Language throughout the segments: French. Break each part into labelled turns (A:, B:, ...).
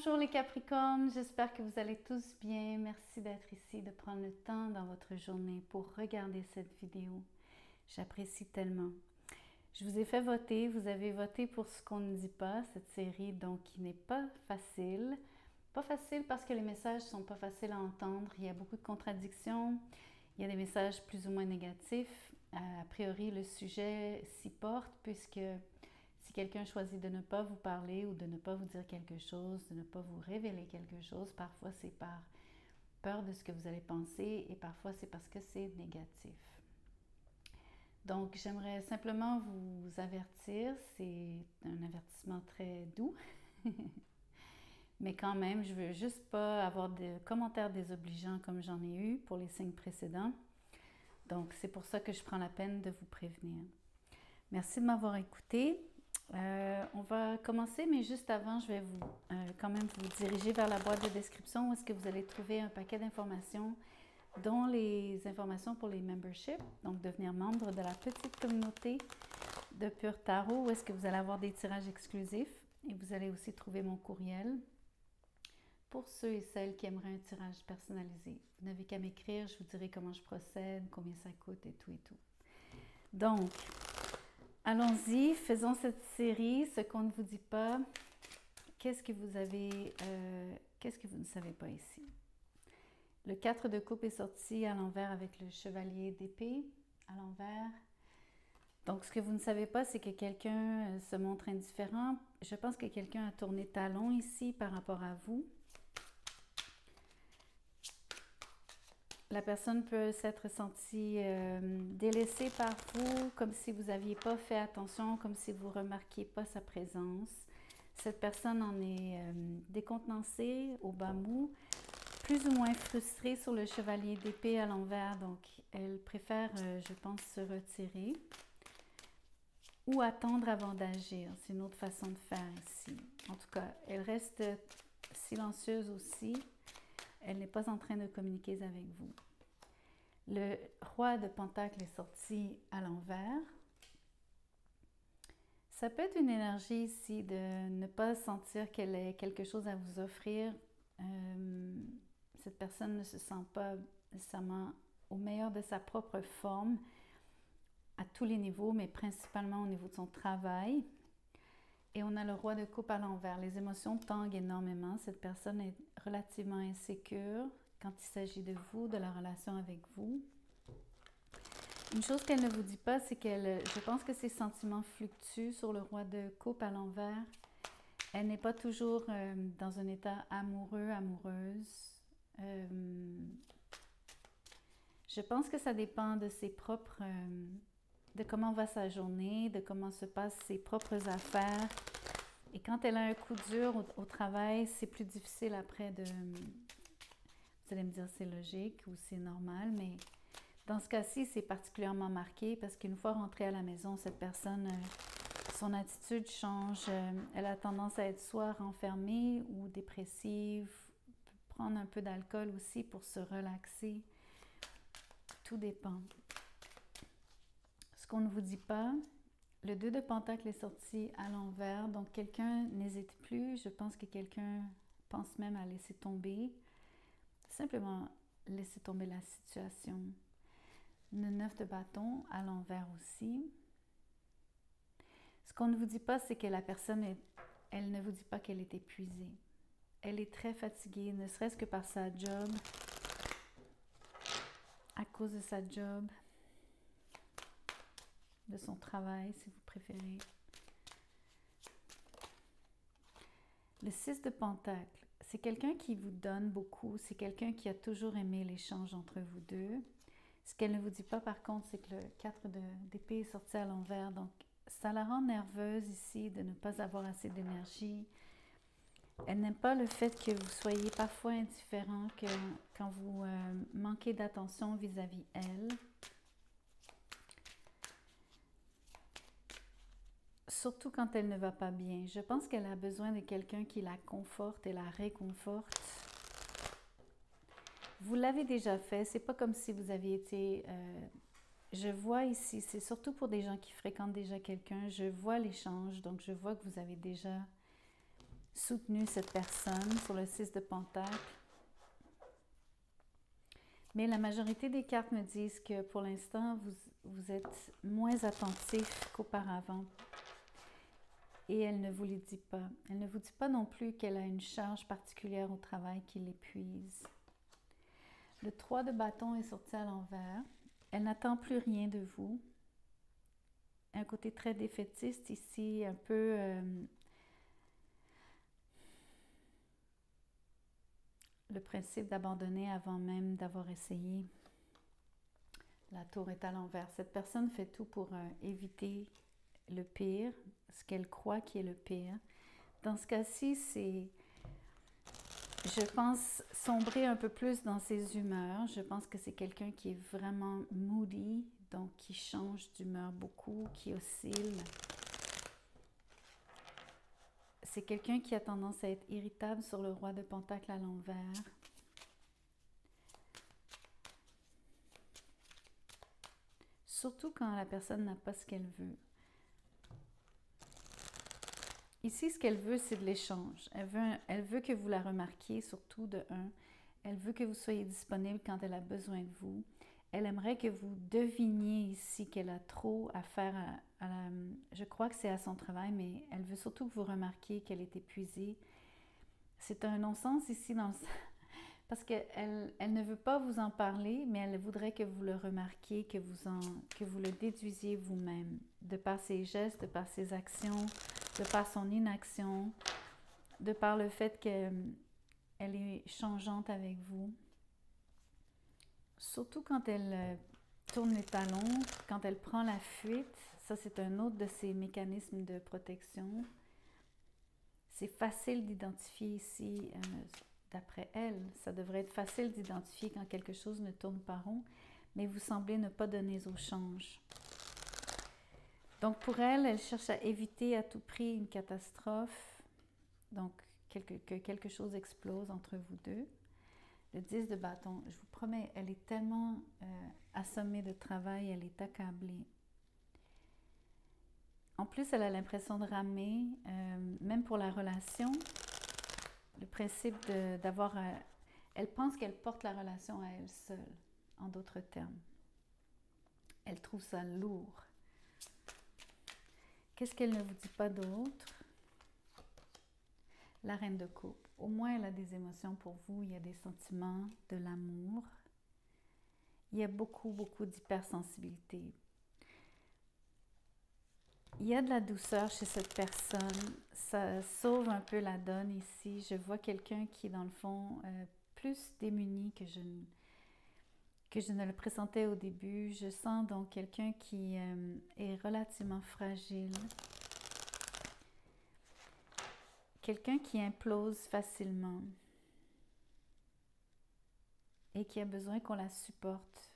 A: Bonjour les Capricornes, j'espère que vous allez tous bien. Merci d'être ici, de prendre le temps dans votre journée pour regarder cette vidéo. J'apprécie tellement. Je vous ai fait voter, vous avez voté pour Ce qu'on ne dit pas, cette série donc qui n'est pas facile. Pas facile parce que les messages sont pas faciles à entendre, il y a beaucoup de contradictions, il y a des messages plus ou moins négatifs. A priori, le sujet s'y porte puisque si quelqu'un choisit de ne pas vous parler ou de ne pas vous dire quelque chose, de ne pas vous révéler quelque chose, parfois c'est par peur de ce que vous allez penser et parfois c'est parce que c'est négatif. Donc j'aimerais simplement vous avertir, c'est un avertissement très doux, mais quand même je veux juste pas avoir de commentaires désobligeants comme j'en ai eu pour les signes précédents. Donc c'est pour ça que je prends la peine de vous prévenir. Merci de m'avoir écouté. On va commencer, mais juste avant, je vais quand même vous diriger vers la boîte de description où est-ce que vous allez trouver un paquet d'informations, dont les informations pour les memberships, donc devenir membre de la petite communauté de Pure Tarot, où est-ce que vous allez avoir des tirages exclusifs et vous allez aussi trouver mon courriel pour ceux et celles qui aimeraient un tirage personnalisé. Vous n'avez qu'à m'écrire, je vous dirai comment je procède, combien ça coûte et tout et tout. Donc, allons-y, faisons cette série, ce qu'on ne vous dit pas. Qu'est-ce que vous ne savez pas ici? Le 4 de coupe est sorti à l'envers avec le chevalier d'épée à l'envers. Donc, ce que vous ne savez pas, c'est que quelqu'un se montre indifférent. Je pense que quelqu'un a tourné talon ici par rapport à vous. La personne peut s'être sentie délaissée par vous, comme si vous n'aviez pas fait attention, comme si vous ne remarquiez pas sa présence. Cette personne en est décontenancée, au bas mou, plus ou moins frustrée sur le chevalier d'épée à l'envers. Donc, elle préfère, je pense, se retirer ou attendre avant d'agir. C'est une autre façon de faire ici. En tout cas, elle reste silencieuse aussi. Elle n'est pas en train de communiquer avec vous. Le roi de Pentacle est sorti à l'envers. Ça peut être une énergie ici de ne pas sentir qu'elle ait quelque chose à vous offrir. Cette personne ne se sent pas nécessairement au meilleur de sa propre forme à tous les niveaux, mais principalement au niveau de son travail. Et on a le roi de coupe à l'envers. Les émotions tanguent énormément. Cette personne est relativement insécure quand il s'agit de vous, de la relation avec vous. Une chose qu'elle ne vous dit pas, c'est je pense que ses sentiments fluctuent sur le roi de coupe à l'envers. Elle n'est pas toujours dans un état amoureux, amoureuse. Je pense que ça dépend de ses propres... de comment va sa journée, de comment se passent ses propres affaires. Et quand elle a un coup dur au travail, c'est plus difficile après de... Vous allez me dire c'est logique ou c'est normal, mais dans ce cas-ci, c'est particulièrement marqué parce qu'une fois rentrée à la maison, cette personne, son attitude change. Elle a tendance à être soit renfermée ou dépressive, prendre un peu d'alcool aussi pour se relaxer. Tout dépend. Ce qu'on ne vous dit pas, le 2 de Pentacle est sorti à l'envers, donc quelqu'un n'hésite plus. Je pense que quelqu'un pense même à laisser tomber, simplement laisser tomber la situation. Le 9 de bâton à l'envers aussi. Ce qu'on ne vous dit pas, c'est que la personne, elle ne vous dit pas qu'elle est épuisée. Elle est très fatiguée, ne serait-ce que par sa job, à cause de sa job, de son travail, si vous préférez. Le 6 de Pentacle, c'est quelqu'un qui vous donne beaucoup, c'est quelqu'un qui a toujours aimé l'échange entre vous deux. Ce qu'elle ne vous dit pas par contre, c'est que le 4 d'épée est sorti à l'envers, donc ça la rend nerveuse ici de ne pas avoir assez d'énergie. Elle n'aime pas le fait que vous soyez parfois indifférent, quand vous manquez d'attention vis-à-vis elle. Surtout quand elle ne va pas bien. Je pense qu'elle a besoin de quelqu'un qui la conforte et la réconforte. Vous l'avez déjà fait, c'est pas comme si vous aviez été... je vois ici, c'est surtout pour des gens qui fréquentent déjà quelqu'un, je vois l'échange, donc je vois que vous avez déjà soutenu cette personne sur le 6 de Pentacle. Mais la majorité des cartes me disent que pour l'instant, vous êtes moins attentif qu'auparavant. Et elle ne vous le dit pas. Elle ne vous dit pas non plus qu'elle a une charge particulière au travail qui l'épuise. Le 3 de bâton est sorti à l'envers. Elle n'attend plus rien de vous. Un côté très défaitiste ici, un peu... le principe d'abandonner avant même d'avoir essayé. La tour est à l'envers. Cette personne fait tout pour éviter le pire, ce qu'elle croit qui est le pire. Dans ce cas-ci, c'est, je pense, sombrer un peu plus dans ses humeurs. Je pense que c'est quelqu'un qui est vraiment moody, donc qui change d'humeur beaucoup, qui oscille. C'est quelqu'un qui a tendance à être irritable sur le roi de Pentacle à l'envers. Surtout quand la personne n'a pas ce qu'elle veut. Ici, ce qu'elle veut, c'est de l'échange. Elle veut que vous la remarquiez, surtout de un. Elle veut que vous soyez disponible quand elle a besoin de vous. Elle aimerait que vous deviniez ici qu'elle a trop à faire je crois que c'est à son travail, mais elle veut surtout que vous remarquiez qu'elle est épuisée. C'est un non-sens ici parce qu'elle ne veut pas vous en parler, mais elle voudrait que vous le remarquiez, que vous le déduisiez vous-même, de par ses gestes, de par ses actions, de par son inaction, de par le fait qu'elle est changeante avec vous. Surtout quand elle tourne les talons, quand elle prend la fuite, ça c'est un autre de ses mécanismes de protection. C'est facile d'identifier ici, d'après elle, ça devrait être facile d'identifier quand quelque chose ne tourne pas rond, mais vous semblez ne pas donner au change. Donc pour elle, elle cherche à éviter à tout prix une catastrophe, donc que quelque chose explose entre vous deux. Le 10 de bâton, je vous promets, elle est tellement assommée de travail, elle est accablée. En plus, elle a l'impression de ramer, même pour la relation, le principe d'avoir... elle pense qu'elle porte la relation à elle seule, en d'autres termes. Elle trouve ça lourd. Qu'est-ce qu'elle ne vous dit pas d'autre? La reine de coupe. Au moins, elle a des émotions pour vous. Il y a des sentiments, de l'amour. Il y a beaucoup, beaucoup d'hypersensibilité. Il y a de la douceur chez cette personne. Ça sauve un peu la donne ici. Je vois quelqu'un qui est dans le fond plus démuni que je ne le pressentais au début. Je sens donc quelqu'un qui est relativement fragile. Quelqu'un qui implose facilement et qui a besoin qu'on la supporte.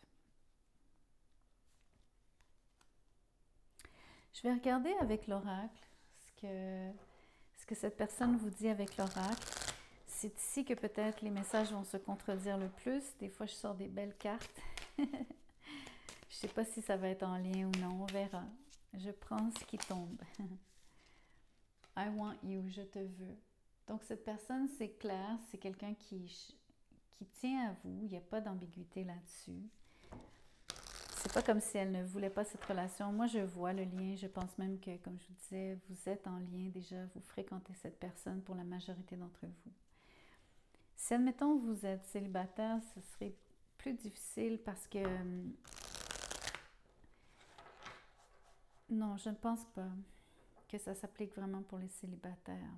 A: Je vais regarder avec l'oracle ce que cette personne vous dit avec l'oracle. C'est ici que peut-être les messages vont se contredire le plus. Des fois, je sors des belles cartes. Je ne sais pas si ça va être en lien ou non, on verra. Je prends ce qui tombe. I want you, je te veux. Donc, cette personne, c'est clair, c'est quelqu'un qui tient à vous. Il n'y a pas d'ambiguïté là-dessus. C'est pas comme si elle ne voulait pas cette relation. Moi, je vois le lien. Je pense même que, comme je vous disais, vous êtes en lien déjà. Vous fréquentez cette personne pour la majorité d'entre vous. Si, admettons, vous êtes célibataire, ce serait plus difficile parce que... non, je ne pense pas que ça s'applique vraiment pour les célibataires.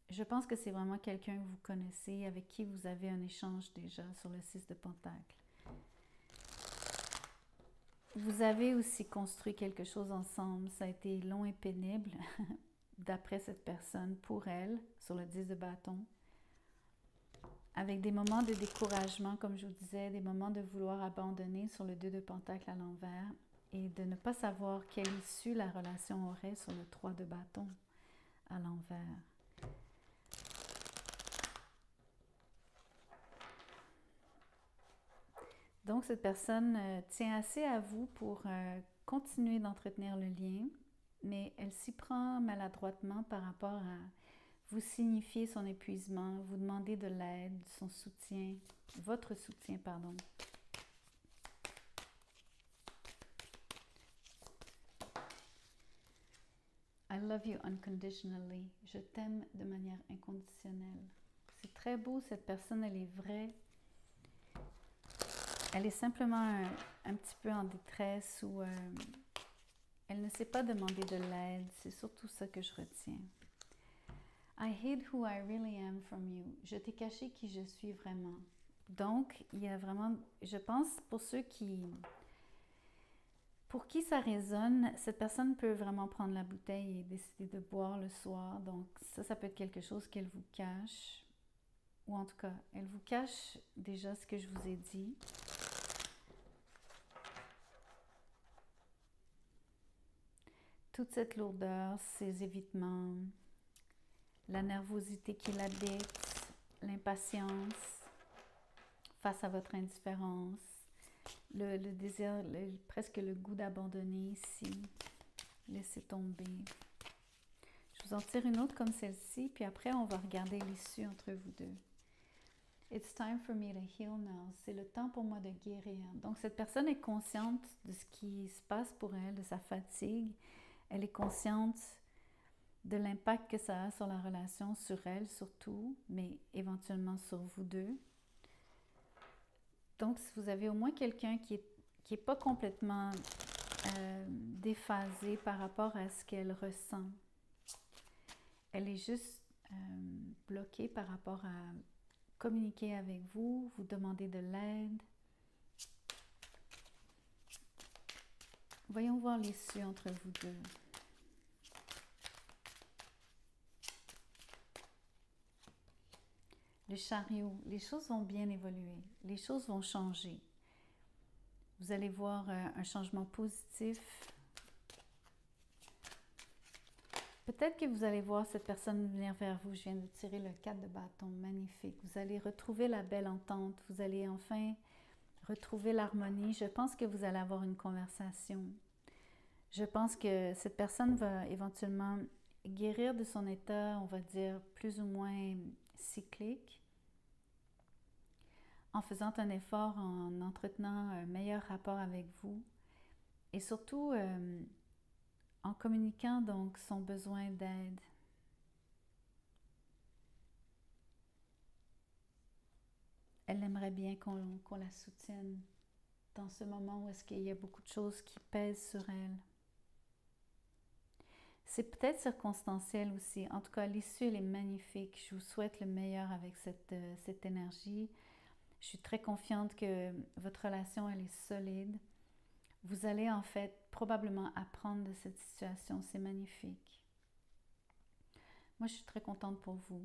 A: Je pense que c'est vraiment quelqu'un que vous connaissez, avec qui vous avez un échange déjà sur le 6 de Pentacle. Vous avez aussi construit quelque chose ensemble. Ça a été long et pénible, d'après cette personne, pour elle, sur le 10 de bâton. Avec des moments de découragement, comme je vous disais, des moments de vouloir abandonner sur le 2 de Pentacle à l'envers et de ne pas savoir quelle issue la relation aurait sur le 3 de bâton à l'envers. Donc, cette personne tient assez à vous pour continuer d'entretenir le lien, mais elle s'y prend maladroitement par rapport à vous signifiez son épuisement, vous demandez de l'aide, son soutien, votre soutien, pardon. I love you unconditionally. Je t'aime de manière inconditionnelle. C'est très beau, cette personne, elle est vraie. Elle est simplement un petit peu en détresse ou elle ne sait pas demander de l'aide. C'est surtout ça que je retiens. I hid who I really am from you. Je t'ai caché qui je suis vraiment. Donc, il y a vraiment, je pense, pour qui ça résonne, cette personne peut vraiment prendre la bouteille et décider de boire le soir. Donc, ça peut être quelque chose qu'elle vous cache. Ou en tout cas, elle vous cache déjà ce que je vous ai dit. Toute cette lourdeur, ces évitements, la nervosité qui l'habite, l'impatience face à votre indifférence, le désir, presque le goût d'abandonner ici, laisser tomber. Je vous en tire une autre comme celle-ci, puis après on va regarder l'issue entre vous deux. It's time for me to heal now. C'est le temps pour moi de guérir. Donc cette personne est consciente de ce qui se passe pour elle, de sa fatigue. Elle est consciente de l'impact que ça a sur la relation, sur elle surtout, mais éventuellement sur vous deux. Donc, si vous avez au moins quelqu'un qui est pas complètement déphasé par rapport à ce qu'elle ressent, elle est juste bloquée par rapport à communiquer avec vous, vous demander de l'aide. Voyons voir l'issue entre vous deux. Le chariot, les choses vont bien évoluer, les choses vont changer. Vous allez voir un changement positif. Peut-être que vous allez voir cette personne venir vers vous. Je viens de tirer le 4 de bâton, magnifique. Vous allez retrouver la belle entente, vous allez enfin retrouver l'harmonie. Je pense que vous allez avoir une conversation. Je pense que cette personne va éventuellement guérir de son état, on va dire, plus ou moins cyclique, en faisant un effort, en entretenant un meilleur rapport avec vous et surtout en communiquant donc son besoin d'aide. Elle aimerait bien qu'on la soutienne dans ce moment où est-ce qu'il y a beaucoup de choses qui pèsent sur elle. C'est peut-être circonstanciel aussi. En tout cas, l'issue, elle est magnifique. Je vous souhaite le meilleur avec cette énergie. Je suis très confiante que votre relation, elle est solide. Vous allez en fait probablement apprendre de cette situation. C'est magnifique. Moi, je suis très contente pour vous.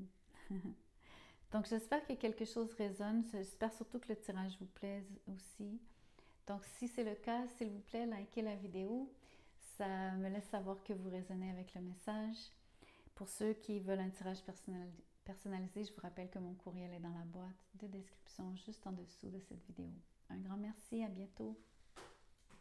A: Donc, j'espère que quelque chose résonne. J'espère surtout que le tirage vous plaise aussi. Donc, si c'est le cas, s'il vous plaît, likez la vidéo. Ça me laisse savoir que vous résonnez avec le message. Pour ceux qui veulent un tirage personnalisé, je vous rappelle que mon courriel est dans la boîte de description juste en dessous de cette vidéo. Un grand merci, à bientôt.